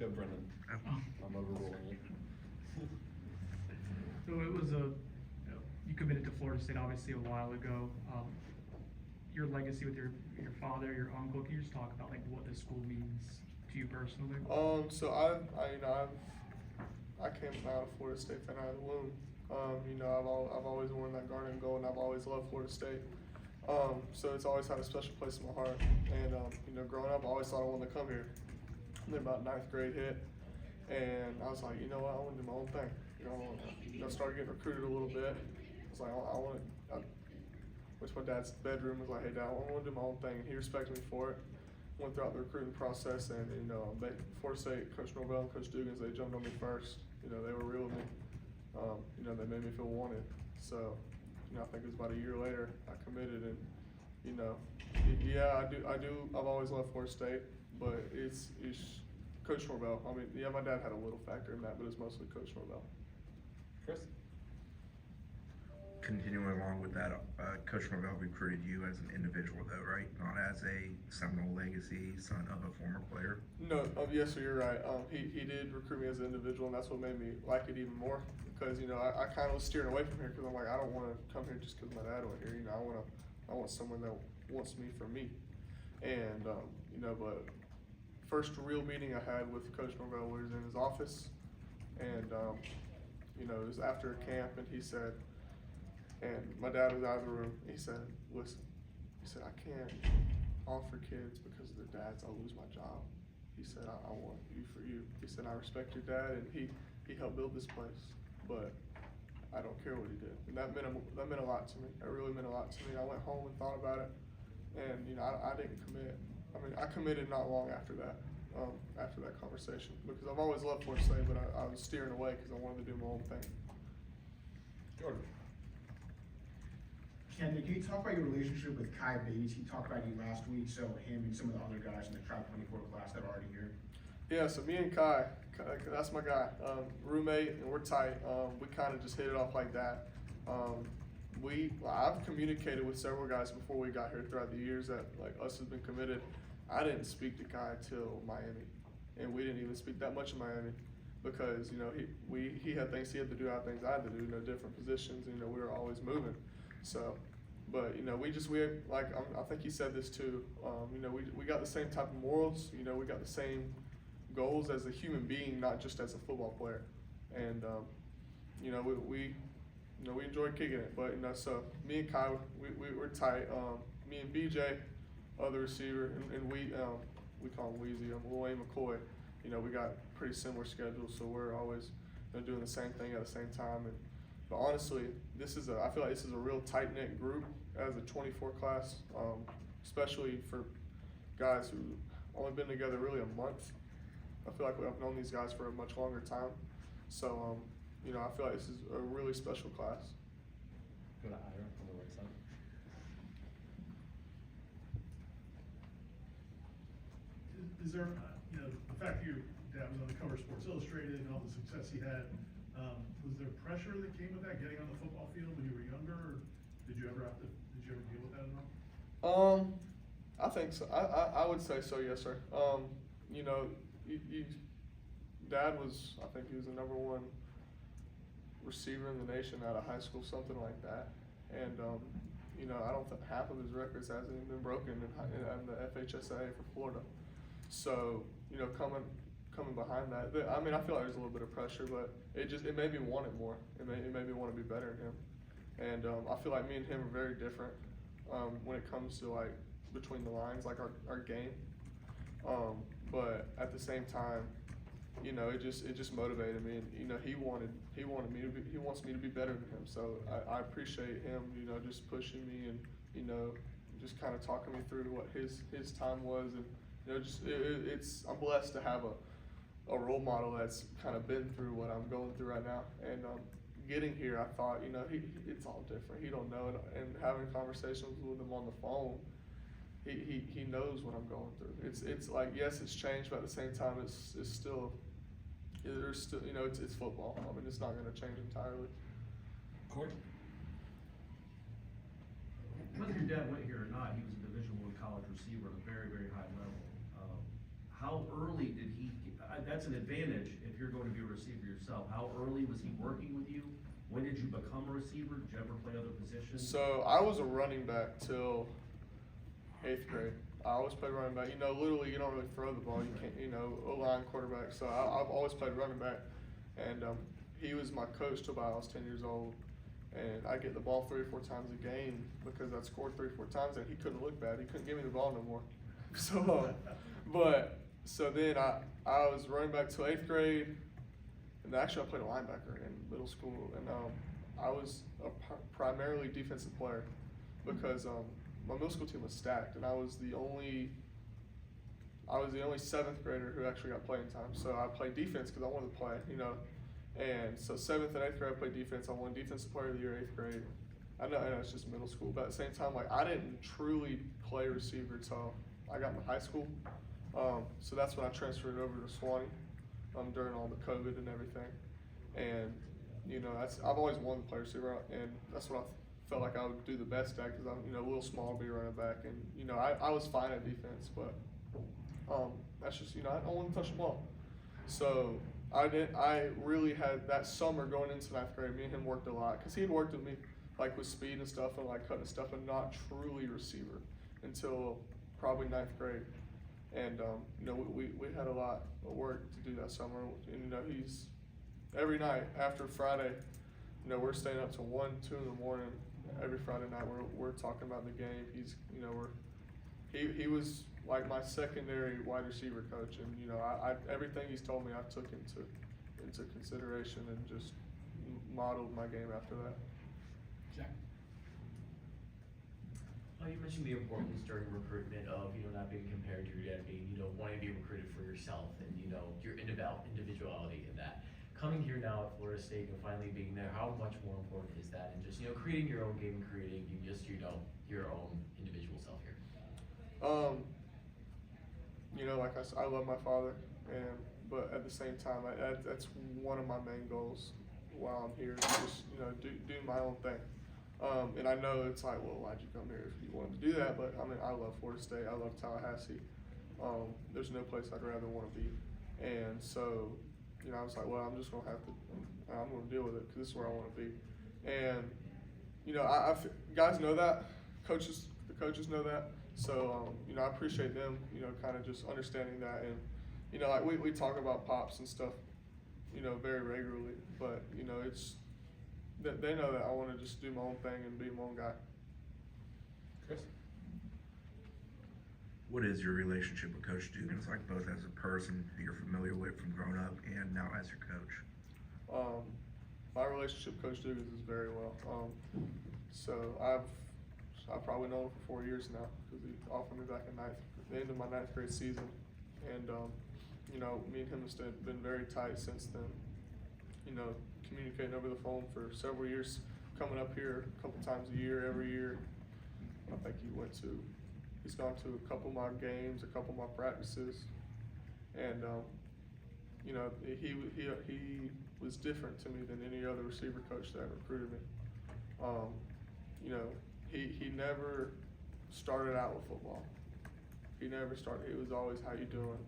ahead, Brendan. I'm overruling you. So it was you committed to Florida State obviously a while ago. Your legacy with your father, your uncle, can you just talk about like what this school means to you personally? So I came out of Florida State fan out of the womb. I've always worn that garnet and gold, and I've always loved Florida State. So it's always had a special place in my heart. And growing up, I always thought I wanted to come here. And then about 9th grade hit, and I was like, you know what, I want to do my own thing. I started getting recruited a little bit. I was like, I want to. Went to my dad's bedroom. Was like, hey Dad, I want to do my own thing, and he respected me for it. Went throughout the recruiting process, and Florida State, Coach Norvell and Coach Dugans, they jumped on me first. They were real with me. They made me feel wanted. So, I think it was about a year later I committed, and yeah, I do. I've always loved Florida State, but it's Coach Norvell. I mean, yeah, my dad had a little factor in that, but it's mostly Coach Norvell. Chris? Continuing along with that, Coach Norvell recruited you as an individual though, right? Not as a Seminole legacy son of a former player? No, yes sir, you're right. He did recruit me as an individual, and that's what made me like it even more, because I kind of was steering away from here because I'm like, I don't want to come here just because my dad went here. I want someone that wants me for me. And but first real meeting I had with Coach Norvell was in his office, and it was after a camp, and he said, and my dad was out of the room. He said, listen, I can't offer kids because of their dads, I'll lose my job. He said, I want you for you. He said, I respect your dad, and he helped build this place, but I don't care what he did. And that meant a lot to me. It really meant a lot to me. I went home and thought about it, and I didn't commit. I mean, I committed not long after that conversation, because I've always loved Florida State, but I was steering away because I wanted to do my own thing. Jordan. Camden, can you talk about your relationship with Kai Bates? He talked about you last week, so him and some of the other guys in the Tribe 24 class that are already here. Yeah, so me and Kai, that's my guy, roommate, and we're tight. We kind of just hit it off like that. I've communicated with several guys before we got here throughout the years that us has been committed. I didn't speak to Kai till Miami, and we didn't even speak that much in Miami, because he had things he had to do, I had things I had to do, different positions. We were always moving. So, but I think he said this too. We got the same type of morals. We got the same goals as a human being, not just as a football player. And we enjoy kicking it. But so me and Kai, we're tight. Me and BJ, other receiver, and we call him Weezy. Wayne McCoy. We got pretty similar schedules, so we're always doing the same thing at the same time. But honestly, I feel like this is a real tight-knit group as a 24 class, especially for guys who only been together really a month. I feel like I've known these guys for a much longer time. So, I feel like this is a really special class. Go to Ira on the right side. Is there, the fact that your dad was on the cover of Sports Illustrated and all the success he had, was there pressure that came with that, getting on the football field when you were younger, or did you ever deal with that at all? I think so. I would say so, yes, sir. Dad was, I think he was the #1 receiver in the nation out of high school, something like that. And, I don't think half of his records hasn't even been broken in the FHSA for Florida. So, coming behind that, I mean, I feel like there's a little bit of pressure, but it made me want it more. It made me want to be better than him. And I feel like me and him are very different when it comes to between the lines, our game. But at the same time, it just motivated me, and he wants me to be better than him. So I appreciate him, just pushing me and just kind of talking me through what his time was, and I'm blessed to have a role model that's kind of been through what I'm going through right now. And getting here, I thought, it's all different. He don't know, and having conversations with him on the phone, he knows what I'm going through. It's like, yes, it's changed, but at the same time, it's still, it's football. I mean, it's not going to change entirely. Corey? Whether your dad went here or not, he was a Division I college receiver at a very, very high level. How early did he that's an advantage if you're going to be a receiver yourself. How early was he working with you? When did you become a receiver? Did you ever play other positions? So I was a running back till 8th grade. I always played running back. You know, literally, you don't really throw the ball. You can't, you know, O-line, quarterback. So I've always played running back. And he was my coach till about I was 10 years old. And I get the ball 3 or 4 times a game because I scored 3 or 4 times and he couldn't look bad. He couldn't give me the ball no more. So then I was running back till 8th grade. And actually I played a linebacker in middle school. And I was a primarily defensive player because my middle school team was stacked, and I was the only 7th grader who actually got playing time. So I played defense because I wanted to play, you know. And so 7th and 8th grade I played defense. I won defensive player of the year 8th grade. I know it's just middle school, but at the same time, like I didn't truly play receiver until I got into high school. So that's when I transferred over to Swanee during all the COVID and everything. And you know, I've always wanted to play receiver, and that's what I felt like I would do the best at because I'm, you know, a little small to be running back, and you know, I was fine at defense, but that's just, you know, I don't want to touch the ball. So I really had that summer going into 9th grade. Me and him worked a lot because he had worked with me like with speed and stuff and like cutting stuff, and not truly receiver until probably 9th grade. And you know, we had a lot of work to do that summer, and you know, he's every night after Friday, you know, we're staying up till 1, 2 in the morning every Friday night. We're talking about the game. He's, you know, he was like my secondary wide receiver coach, and you know, I everything he's told me I took into consideration and just modeled my game after that. Jack. You mentioned the importance during recruitment of, you know, not being compared to your dad, being, you know, wanting to be recruited for yourself and, you know, your individuality in that. Coming here now at Florida State and finally being there, how much more important is that? And just, you know, creating your own game and creating just, you know, your own individual self here. You know, like I said, I love my father, but at the same time, that's one of my main goals while I'm here, just, you know, do my own thing. And I know it's like, well, why'd you come here if you wanted to do that? But I mean, I love Florida State. I love Tallahassee. There's no place I'd rather want to be. And so, you know, I was like, well, I'm just going to have to, I'm going to deal with it because this is where I want to be. And, you know, guys know that. The coaches know that. So, you know, I appreciate them, you know, kind of just understanding that. And, you know, like we talk about pops and stuff, you know, very regularly. But, you know, they know that I want to just do my own thing and be my own guy. Chris. What is your relationship with Coach Dugans like, both as a person who you're familiar with from growing up and now as your coach? My relationship with Coach Dugans is very well. So I've probably known him for 4 years now because he offered me back in the end of my 9th grade season. And, you know, me and him have been very tight since then. You know, communicating over the phone for several years, coming up here a couple times a year, every year. I think he's gone to a couple of my games, a couple of my practices. And, you know, he was different to me than any other receiver coach that recruited me. You know, he never started out with football. He was always, how you doing?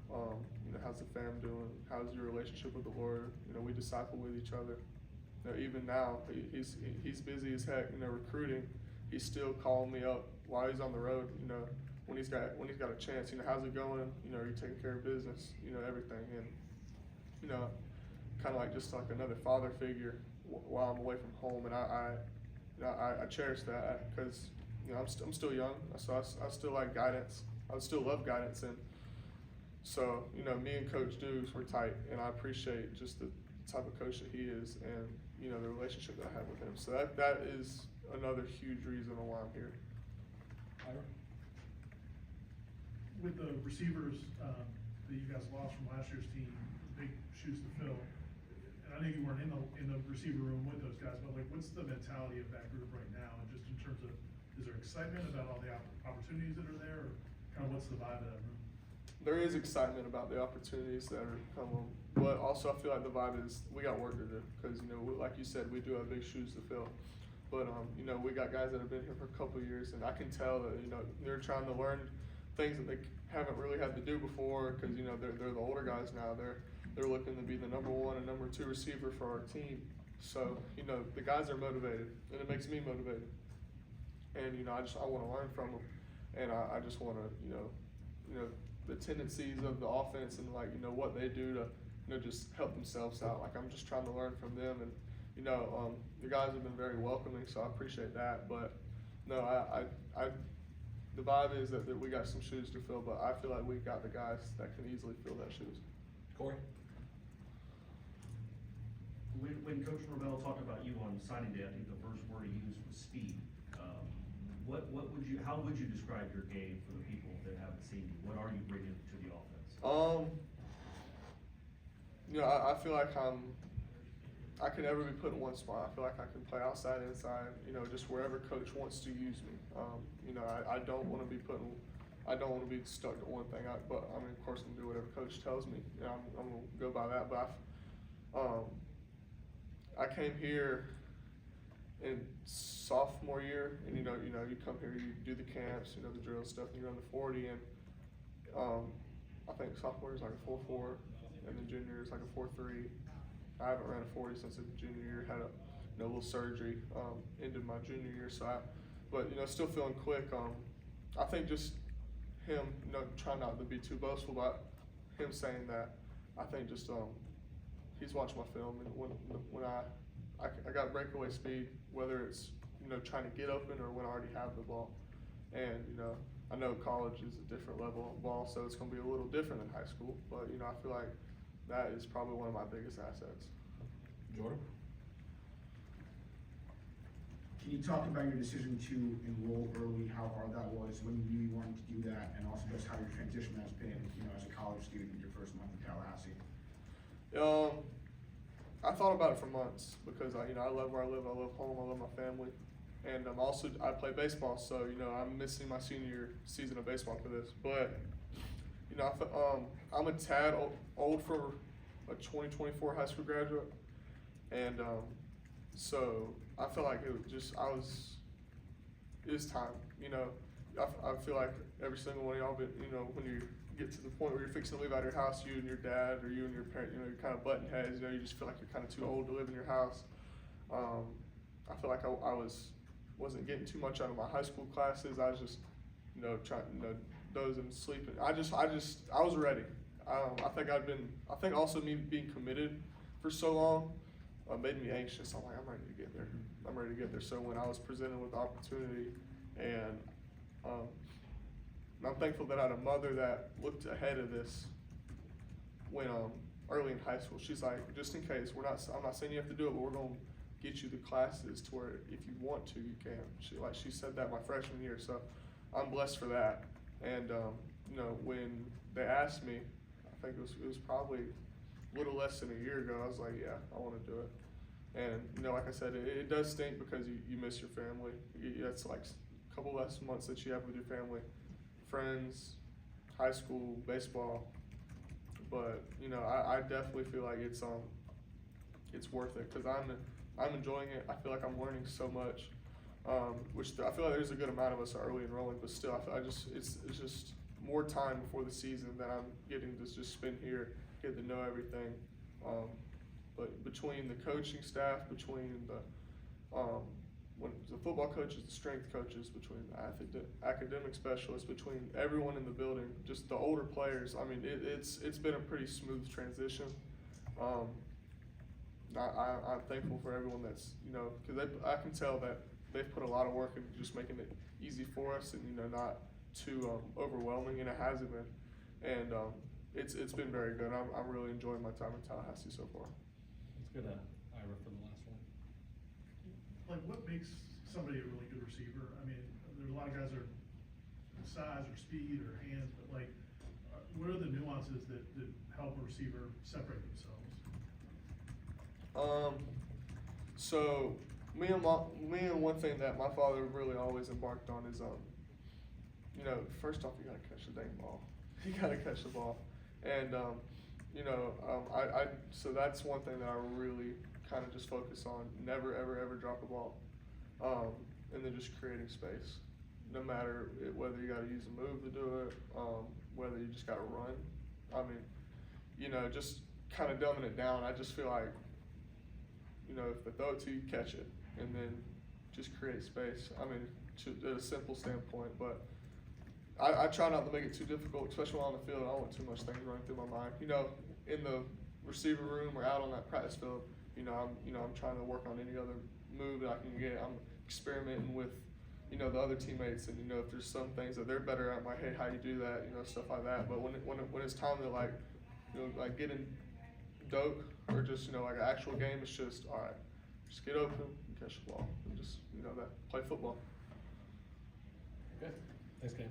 You know, how's the fam doing? How's your relationship with the Lord? You know, we disciple with each other. You know, even now, he's busy as heck, you know, recruiting. He's still calling me up while he's on the road, you know, when he's got a chance. You know, how's it going? You know, are you taking care of business? You know, everything. And, you know, kind of like just like another father figure while I'm away from home. And I cherish that because, you know, I'm still young, so I still like guidance. I still love guidance. And so, you know, me and Coach Dukes, we're tight, and I appreciate just the type of coach that he is and, you know, the relationship that I have with him. So that is another huge reason why I'm here. Ira. With the receivers that you guys lost from last year's team, big shoes to fill. And I know you weren't in the receiver room with those guys, but like, what's the mentality of that group right now? And just in terms of, is there excitement about all the opportunities that are there, or kind of what's the vibe of that room? There is excitement about the opportunities that are coming, but also I feel like the vibe is we got work to do because, you know, like you said, we do have big shoes to fill. But you know, we got guys that have been here for a couple of years, and I can tell that, you know, they're trying to learn things that they haven't really had to do before, because, you know, they're the older guys now. They're looking to be the number 1 and number 2 receiver for our team. So, you know, the guys are motivated, and it makes me motivated. And, you know, I want to learn from them, and I just want to, you know, the tendencies of the offense and, like, you know, what they do to, you know, just help themselves out. Like, I'm just trying to learn from them, and, you know, the guys have been very welcoming, so I appreciate that. But no, the vibe is that we got some shoes to fill, but I feel like we got the guys that can easily fill that shoes. Corey? When Coach Norvell talked about you on signing day, I think the first word he used was speed. How would you describe your game for the people that haven't seen you? What are you bringing to the offense? You know, I feel like I can never be put in one spot. I feel like I can play outside, inside, you know, just wherever coach wants to use me. You know, I don't want to be stuck to one thing. But I mean, of course, I'm gonna do whatever coach tells me. You know, I'm gonna go by that. But I came here in sophomore year, and you know, you come here, you do the camps, you know, the drill stuff, and you run the 40, and I think sophomore is like a 4.4, and then junior is like a 4.3. I haven't ran a 40 since the junior year. Had a little surgery, ended my junior year. But you know, still feeling quick. I think just him, you know, trying not to be too boastful, but him saying that, I think just he's watched my film, and when I got breakaway speed, whether it's, you know, trying to get open or when I already have the ball. And you know, I know college is a different level of ball, so it's going to be a little different than high school. But you know, I feel like that is probably one of my biggest assets. Jordan? Can you talk about your decision to enroll early, how hard that was, when you knew you wanted to do that, and also just how your transition has been, you know, as a college student in your first month in Tallahassee? I thought about it for months because I love where I live, I love home, I love my family, and I play baseball, so you know I'm missing my senior season of baseball for this. But you know, I'm a tad old for a 2024 high school graduate, and so I felt like it was time. You know, I feel like every single one of y'all, but you know, when you get to the point where you're fixing to leave out of your house, you and your dad or you and your parent, you know, you're kind of butting heads. You know, you just feel like you're kind of too old to live in your house. I feel like I wasn't getting too much out of my high school classes. I was just, you know, trying, you know, dozing, sleeping. I was ready. I think also me being committed for so long made me anxious. I'm like, I'm ready to get there. I'm ready to get there. So when I was presented with the opportunity, and I'm thankful that I had a mother that looked ahead of this when early in high school. She's like, just in case, I'm not saying you have to do it, but we're gonna get you the classes to where if you want to, you can. She said that my freshman year, so I'm blessed for that. And you know, when they asked me, I think it was probably a little less than a year ago, I was like, yeah, I want to do it. And you know, like I said, it does stink because you miss your family. It's like a couple less months that you have with your family, friends, high school, baseball. But you know, I definitely feel like it's worth it because I'm enjoying it. I feel like I'm learning so much, which I feel like there's a good amount of us are early enrolling, but still, it's just more time before the season that I'm getting to just spend here, get to know everything. But between the coaching staff, between the football coaches, the strength coaches, between the academic specialists, between everyone in the building, just the older players, I mean, it's been a pretty smooth transition. I'm thankful for everyone that's, you know, because I can tell that they've put a lot of work into just making it easy for us and, you know, not too overwhelming, and it hasn't been. And it's been very good. I'm really enjoying my time in Tallahassee so far. Let's go to Ira for the last one. Like, what makes somebody a really good receiver? I mean, there's a lot of guys that are size or speed or hands, but like, what are the nuances that help a receiver separate themselves? So me and one thing that my father really always embarked on is, you know, first off, you gotta catch the dang ball. You gotta catch the ball, and you know, so that's one thing that I really kind of just focus on. Never, ever, ever drop a ball, and then just creating space. no matter whether you gotta use a move to do it, whether you just gotta run. I mean, you know, just kinda dumbing it down, I just feel like, you know, if they throw it to you, catch it, and then just create space. I mean, at a simple standpoint, but I try not to make it too difficult, especially while on the field. I don't want too much things running through my mind. You know, in the receiver room or out on that practice field, I'm trying to work on any other move that I can get. I'm experimenting with, the other teammates, and if there's some things that they're better at, I'm like, hey, how you do that, stuff like that. But when it's time to like get in dope or just like an actual game, it's just all right. Just get open, catch the ball, and just that play football. Okay, thanks, Cam.